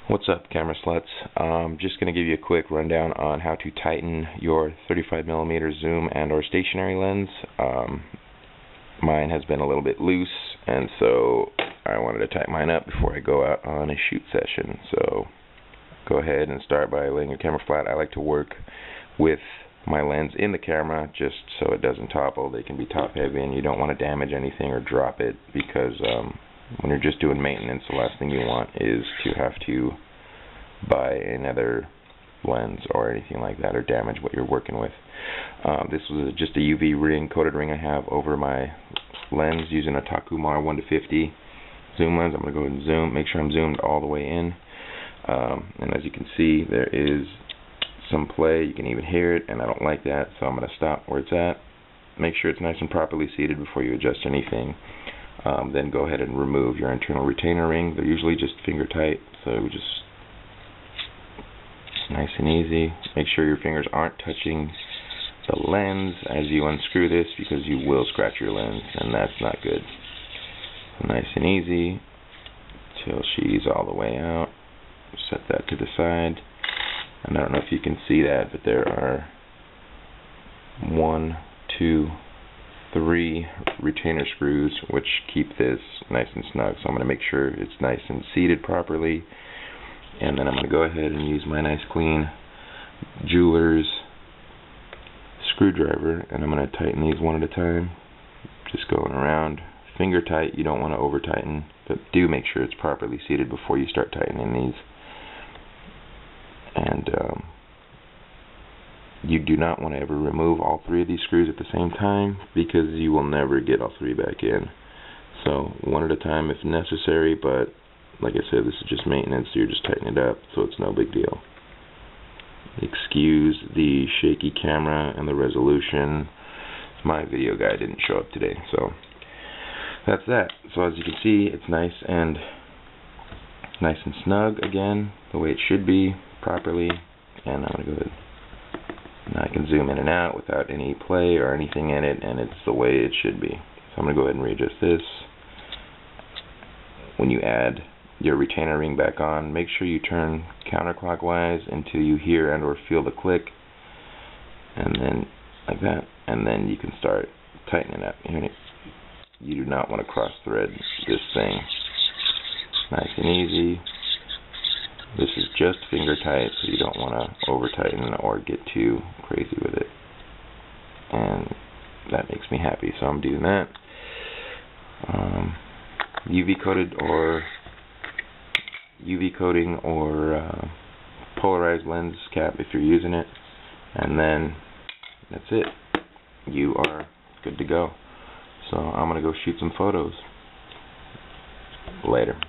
What's up, camera sluts? Just going to give you a quick rundown on how to tighten your 35mm zoom and or stationary lens. Mine has been a little bit loose, and so I wanted to tighten mine up before I go out on a shoot session. So go ahead and start by laying your camera flat. I like to work with my lens in the camera just so it doesn't topple. They can be top heavy and you don't want to damage anything or drop it, because when you're just doing maintenance, the last thing you want is to have to buy another lens or anything like that, or damage what you're working with. This was just a UV ring, coated ring I have over my lens using a Takumar 1:50 zoom lens. I'm going to go ahead and zoom, make sure I'm zoomed all the way in. And as you can see, there is some play. You can even hear it, and I don't like that, so I'm going to stop where it's at. Make sure it's nice and properly seated before you adjust anything. Then go ahead and remove your internal retainer ring. They're usually just finger tight, so just nice and easy. Make sure your fingers aren't touching the lens as you unscrew this, because you will scratch your lens, and that's not good. Nice and easy till she's all the way out. Set that to the side. And I don't know if you can see that, but there are 1, 2, 3 retainer screws which keep this nice and snug. So I'm going to make sure it's nice and seated properly, and then I'm going to go ahead and use my nice clean jeweler's screwdriver, and I'm going to tighten these one at a time, just going around finger tight. You don't want to over tighten, but do make sure it's properly seated before you start tightening these. And you do not want to ever remove all 3 of these screws at the same time, because you will never get all 3 back in. So one at a time if necessary, but like I said, this is just maintenance, so you're just tightening it up, so it's no big deal. Excuse the shaky camera and the resolution. My video guy didn't show up today, so that's that. So as you can see, it's nice and snug again, the way it should be, properly. And I'm going to go ahead. Now I can zoom in and out without any play or anything in it, and it's the way it should be. So I'm going to go ahead and readjust this. When you add your retainer ring back on, make sure you turn counterclockwise until you hear and or feel the click, and then like that, and then you can start tightening up. You do not want to cross thread this thing. Nice and easy. This is just finger tight, so you don't want to over tighten or get too crazy with it. And that makes me happy, so I'm doing that. UV coating or polarized lens cap if you're using it, and then that's it. You are good to go. So I'm gonna go shoot some photos. Later.